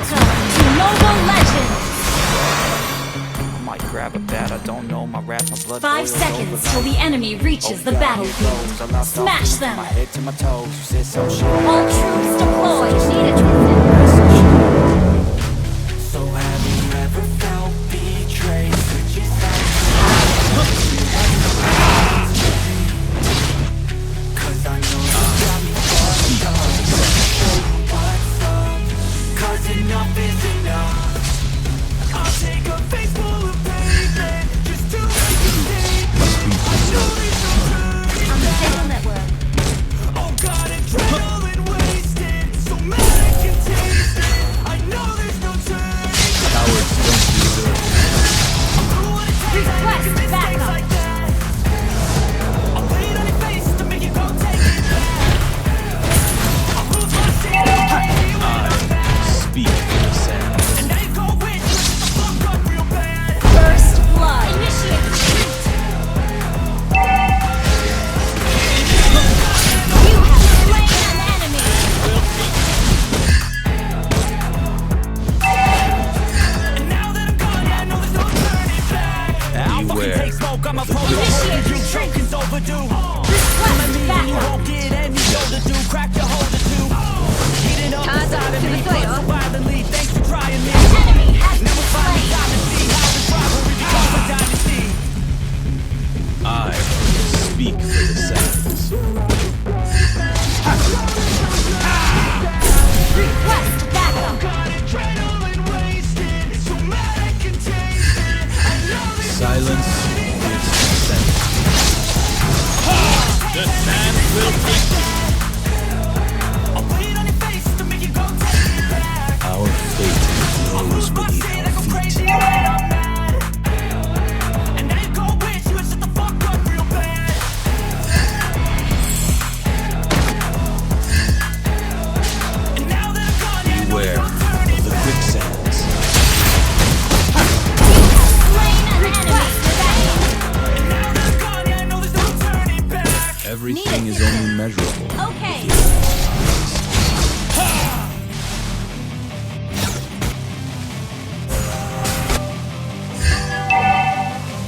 Welcome to Mobile Legends! I might grab a bat, I don't know my rap, my blood 5 boils seconds over till the enemy reaches the battlefield. Smash them! my head to my toes. You said some shit. All troops deployed. Need a So have you ever felt betrayed? Could you say? 'Cause I know you got me fucked up. What's up? 'Cause enough is enough. I'll take a face full of pavement just to make it deep. I know there's no turning on the back. Signal Network. Oh God, adrenaline wasted, so mad I can taste it. I know there's no turning back. Cowards don't deserve it. I'm through what it takes to make Request mistakes backup. like that. I'll lay it on your face to make you go take it back. I'll lose my sanity when I'm back. Speak for the sound. And now you go wish you shut the fuck up real bad. First blood. Initiate retreat. You have slain an enemy. And now that I'm gone, yeah, I know there's no turning back. I'll fucking Beware. take smoke, I'm a pro. Initiate You retreat. choking's overdue. Request You backup. won't get any shoulder to crack your holder too. Heating up inside of me, but so violently. Thanks for trying me. Enemy has Now been it's finally slain. time to see how this rivalry becomes a dynasty. I speak for the sounds. Request backup. Got adrenaline wasted, so mad I can taste it. I know this Silence gives consent. The sand will take you. I'll lay it on your face to make you go take it back. Our fate I'll grows lose my beneath shit, I our go crazy feet. when I'm mad. And now you go wish you would shut the fuck up real bad. And now that I'm gone, yeah, I know Beware there's no turning of the back. quicksands. Slain an enemy. And now that I'm gone, yeah, I know there's no turning back. Everything is only measurable. Okay.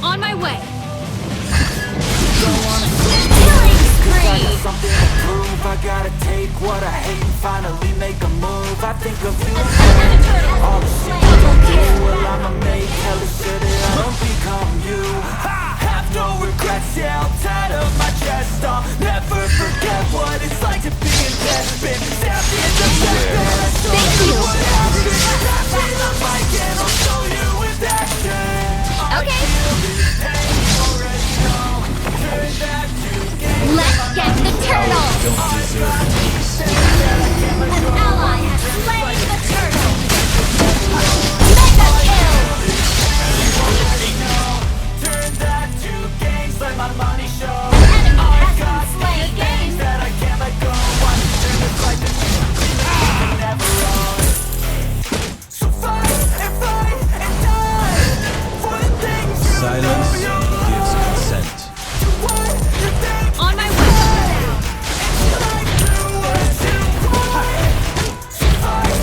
On my way. Killing spree. Something to prove, I gotta take what I hate and finally make a move. I think of you, all the shit you don't do. Well, I'ma make hella sure that I don't become you. Have no regrets, yeah, I'll tie up my chest. I'll never forget what it's like to be in debt. Been stabbed in the back, man, I show you what happened. Pass me the mic and I'll show you with action. Okay. Feel this pain, you already know. Turn that to game. Let's get the turtle. Don't deserve peace. An ally has slain the turtle. Mega kill. Turn that to games, let my money show. Enemy I has got been slain. things that I can't let go. Watch me turn this life into something that you can never own. So fight and die for the things you Silence know you gives consent. do what you think. On my way. Like do what you want. So fight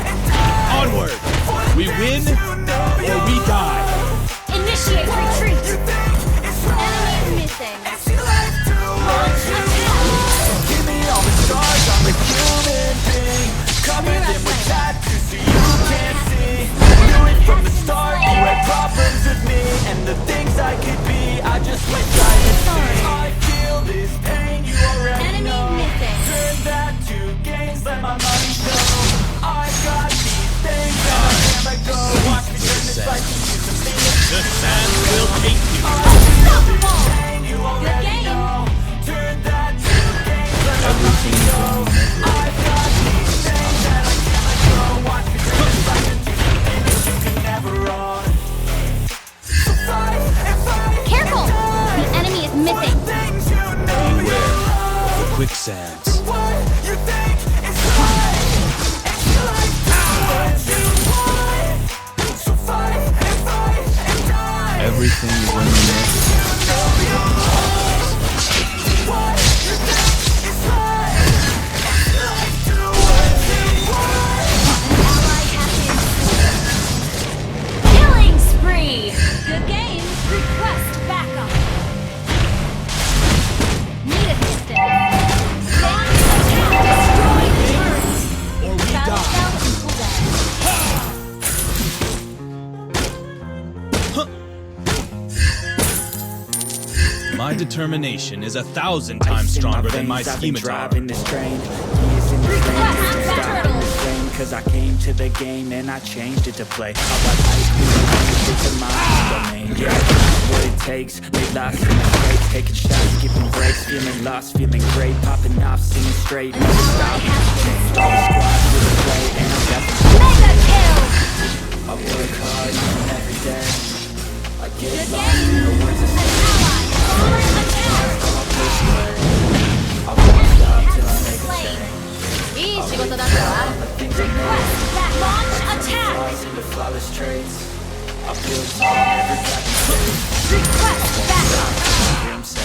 and die Onward! for the We things win you know you or we die. Initiate retreat. You think it's right. Enemy missing. It's your life too much. Give me all the stars, I'm a human being. Covered in with tattoos so you can't see. Knew it from the start, you had problems with me. And the things I could be, I just wish I could see. I feel this pain, you already Enemy know. missing. Turn that to gains, let my money show. I got these things that I can't let go. Watch me turn this life into something that's The sand will take you. Unstoppable. pain, you already game. know. Turn that to gains, let my Everything is only measurable. I've got these things that I can't let go. Watch me turn this life into something that you can never own. So fight and fight. Careful. The enemy is missing. Things you know you Beware love. of the quicksands. What you think is right. It's your life, do what you want. So fight and die. Everything is only measurable. What you think is right. It's your life, do what you want. An ally My determination is 1,000 times stronger than my scimitar. Driving this train. Years in this lane, can't stop in this lane. Cause I came to the game and I changed it to play. I watch ice cream, it's a mind domain. Yeah, what it takes, made lots of mistakes. Taking shots, giving breaks, feeling lost, feeling great. Popping off, singing straight, never stop. Changed all the squad with the play, and I'm definitely Mega kill! I work hard every day. I get lost in the words I say. I won't stop till I make a change. いい仕事だったわ。Request that launch attack! Flaws into flawless traits. I feel tall, never got the space. Request backup! Hear 'em say.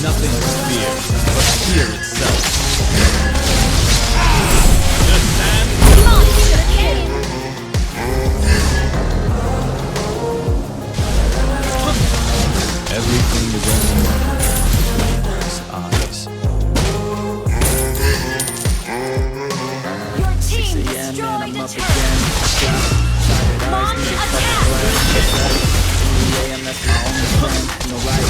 Nothing to fear but fear itself. Just stand. Monster kill! Everything is only his eyes. Your team 6 a.m. destroyed and I'm a up turret! again. Tired eyes, Launch need a attack! couple flash. 2 a.m. that's my only friend. No light.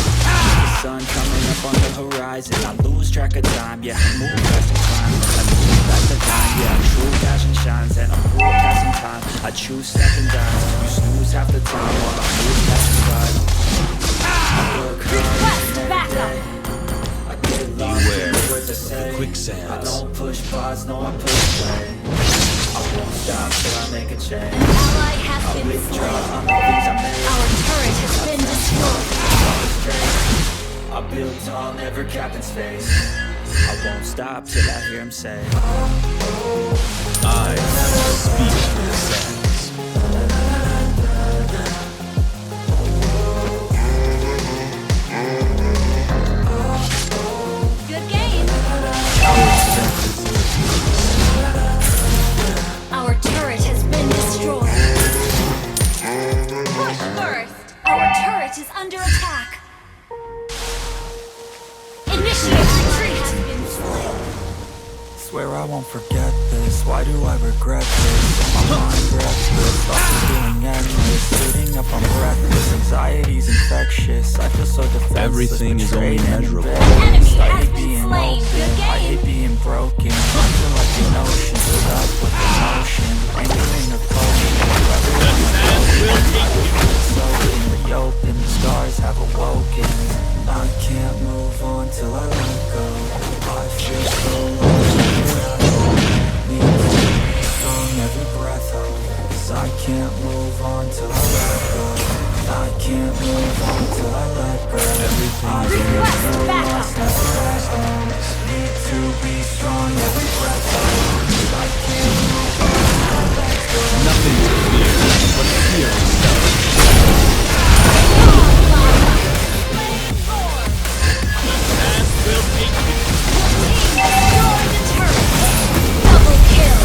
The sun coming up on the horizon. I lose track of time. Yeah, I move fast and climb. I move fast and climb. Yeah, true passion shines and I'm cool passing time. I choose second dimes. You snooze half the time while I move past the side. Request backup! I get lost Beware in the words I say. the quicksands. I don't push pause, no, I push play. I won't stop till I make a change. Ally has I been withdraw slain. on the things I made. Our turret has been destroyed. I build tall, never cap in space. I won't stop till I hear him say. I speak for the sands. Good game! Our turret has been destroyed. Push first! Our turret is under attack. Initiate retreat! Swear I won't forget this. Why do I regret this? My mind breathless, thoughts are feeling endless. Sitting up, I'm breathless. Anxiety's infectious. I feel so defenseless. Everything is only betrayed and measurable. embarrassed. Enemy I has hate been being slain. open. Good I game. hate being broken. I feel like an ocean filled up with emotion. Angering a potion. So in the open, the stars have awoken. I can't move on till I let go. I feel so lost. Need to be strong every breath out. 'Cause I can't move on till I let go. I can't move on till I let go. I feel so lost, never at home. Need to be strong every breath out. 'Cause I can't move on till I let go. Nothing to fear but fear itself. Destroy the turret! Double kill!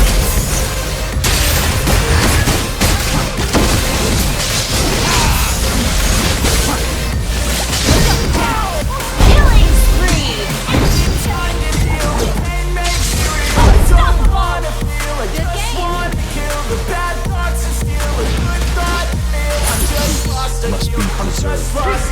Killing spree! Unstoppable! Good game! Must be preserved. Request